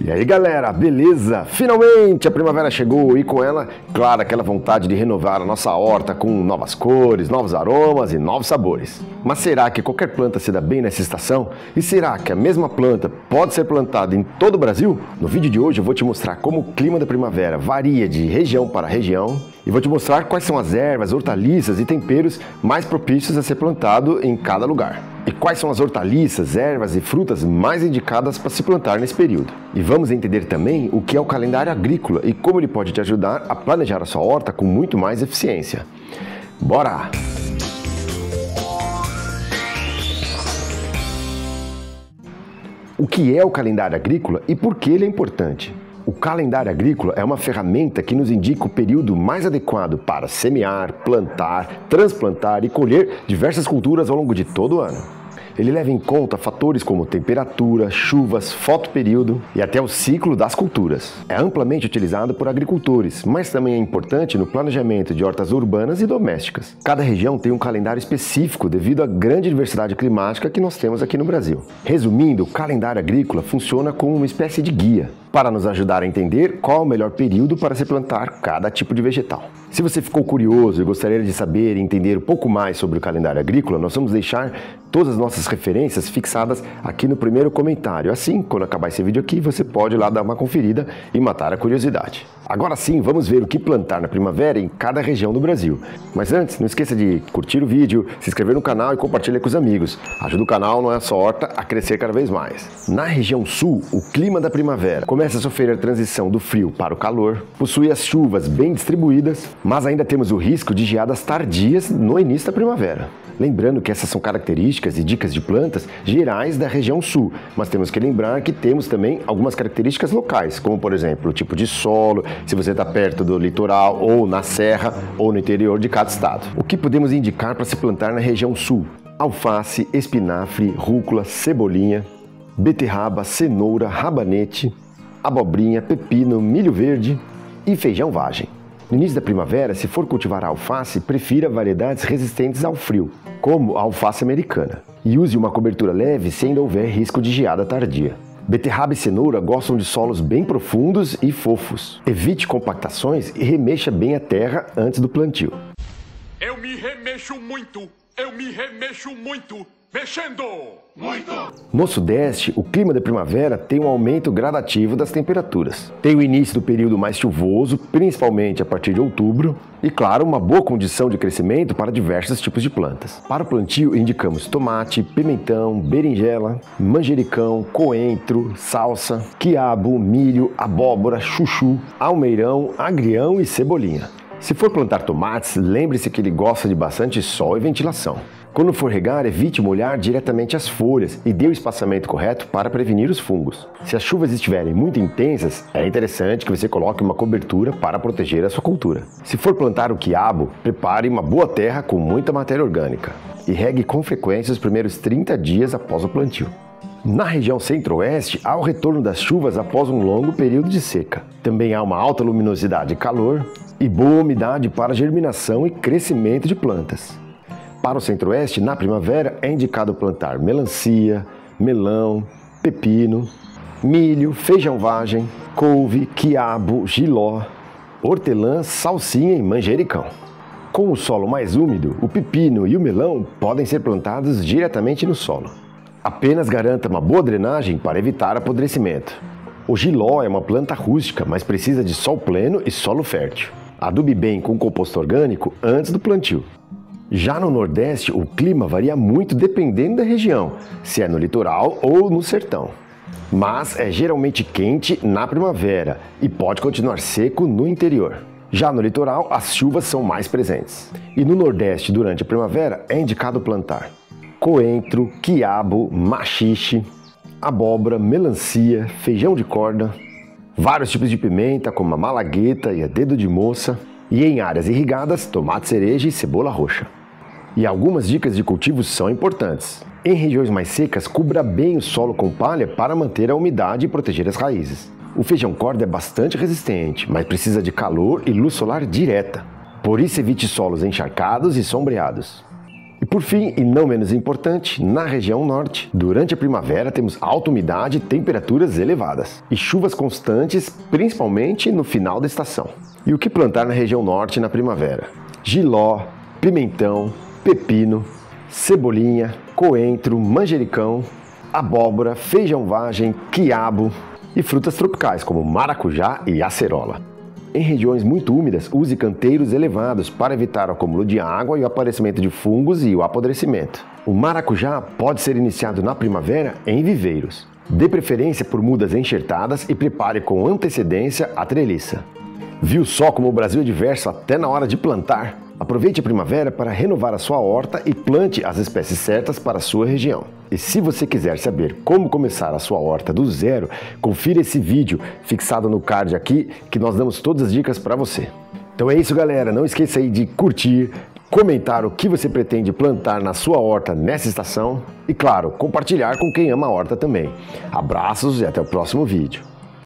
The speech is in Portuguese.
E aí galera, beleza? Finalmente a primavera chegou e com ela, claro, aquela vontade de renovar a nossa horta com novas cores, novos aromas e novos sabores. Mas será que qualquer planta se dá bem nessa estação? E será que a mesma planta pode ser plantada em todo o Brasil? No vídeo de hoje eu vou te mostrar como o clima da primavera varia de região para região e vou te mostrar quais são as ervas, hortaliças e temperos mais propícios a ser plantado em cada lugar. E quais são as hortaliças, ervas e frutas mais indicadas para se plantar nesse período. E vamos entender também o que é o calendário agrícola e como ele pode te ajudar a planejar a sua horta com muito mais eficiência. Bora! O que é o calendário agrícola e por que ele é importante? O calendário agrícola é uma ferramenta que nos indica o período mais adequado para semear, plantar, transplantar e colher diversas culturas ao longo de todo o ano. Ele leva em conta fatores como temperatura, chuvas, fotoperíodo e até o ciclo das culturas. É amplamente utilizado por agricultores, mas também é importante no planejamento de hortas urbanas e domésticas. Cada região tem um calendário específico devido à grande diversidade climática que nós temos aqui no Brasil. Resumindo, o calendário agrícola funciona como uma espécie de guia para nos ajudar a entender qual é o melhor período para se plantar cada tipo de vegetal. Se você ficou curioso e gostaria de saber e entender um pouco mais sobre o calendário agrícola, nós vamos deixar todas as nossas referências fixadas aqui no primeiro comentário. Assim, quando acabar esse vídeo aqui, você pode ir lá dar uma conferida e matar a curiosidade. Agora sim, vamos ver o que plantar na primavera em cada região do Brasil. Mas antes, não esqueça de curtir o vídeo, se inscrever no canal e compartilhar com os amigos. Ajuda o canal, não é só horta, a crescer cada vez mais. Na região sul, o clima da primavera começa a sofrer a transição do frio para o calor, possui as chuvas bem distribuídas, mas ainda temos o risco de geadas tardias no início da primavera. Lembrando que essas são características e dicas de plantas gerais da região sul, mas temos que lembrar que temos também algumas características locais, como por exemplo o tipo de solo, se você está perto do litoral ou na serra ou no interior de cada estado. O que podemos indicar para se plantar na região sul? Alface, espinafre, rúcula, cebolinha, beterraba, cenoura, rabanete, abobrinha, pepino, milho verde e feijão vagem. No início da primavera, se for cultivar a alface, prefira variedades resistentes ao frio, como a alface americana, e use uma cobertura leve se ainda houver risco de geada tardia. Beterraba e cenoura gostam de solos bem profundos e fofos. Evite compactações e remexa bem a terra antes do plantio. Eu me remexo muito, mexendo! Muito! No sudeste, o clima da primavera tem um aumento gradativo das temperaturas. Tem o início do período mais chuvoso, principalmente a partir de outubro, e claro, uma boa condição de crescimento para diversos tipos de plantas. Para o plantio, indicamos tomate, pimentão, berinjela, manjericão, coentro, salsa, quiabo, milho, abóbora, chuchu, almeirão, agrião e cebolinha. Se for plantar tomates, lembre-se que ele gosta de bastante sol e ventilação. Quando for regar, evite molhar diretamente as folhas e dê o espaçamento correto para prevenir os fungos. Se as chuvas estiverem muito intensas, é interessante que você coloque uma cobertura para proteger a sua cultura. Se for plantar o quiabo, prepare uma boa terra com muita matéria orgânica e regue com frequência os primeiros 30 dias após o plantio. Na região centro-oeste, há o retorno das chuvas após um longo período de seca. Também há uma alta luminosidade e calor e boa umidade para germinação e crescimento de plantas. Para o centro-oeste, na primavera, é indicado plantar melancia, melão, pepino, milho, feijão vagem, couve, quiabo, jiló, hortelã, salsinha e manjericão. Com o solo mais úmido, o pepino e o melão podem ser plantados diretamente no solo. Apenas garanta uma boa drenagem para evitar apodrecimento. O jiló é uma planta rústica, mas precisa de sol pleno e solo fértil. Adube bem com composto orgânico antes do plantio. Já no Nordeste, o clima varia muito dependendo da região, se é no litoral ou no sertão. Mas é geralmente quente na primavera e pode continuar seco no interior. Já no litoral, as chuvas são mais presentes. E no Nordeste, durante a primavera, é indicado plantar coentro, quiabo, maxixe, abóbora, melancia, feijão de corda, vários tipos de pimenta como a malagueta e a dedo de moça, e em áreas irrigadas, tomate cereja e cebola roxa. E algumas dicas de cultivo são importantes. Em regiões mais secas, cubra bem o solo com palha para manter a umidade e proteger as raízes. O feijão corda é bastante resistente, mas precisa de calor e luz solar direta. Por isso evite solos encharcados e sombreados. E por fim, e não menos importante, na região norte, durante a primavera temos alta umidade e temperaturas elevadas, e chuvas constantes, principalmente no final da estação. E o que plantar na região norte na primavera? Jiló, pimentão, pepino, cebolinha, coentro, manjericão, abóbora, feijão vagem, quiabo e frutas tropicais como maracujá e acerola. Em regiões muito úmidas, use canteiros elevados para evitar o acúmulo de água e o aparecimento de fungos e o apodrecimento. O maracujá pode ser iniciado na primavera em viveiros. Dê preferência por mudas enxertadas e prepare com antecedência a treliça. Viu só como o Brasil é diverso até na hora de plantar? Aproveite a primavera para renovar a sua horta e plante as espécies certas para a sua região. E se você quiser saber como começar a sua horta do zero, confira esse vídeo fixado no card aqui que nós damos todas as dicas para você. Então é isso, galera, não esqueça aí de curtir, comentar o que você pretende plantar na sua horta nessa estação e, claro, compartilhar com quem ama a horta também. Abraços e até o próximo vídeo.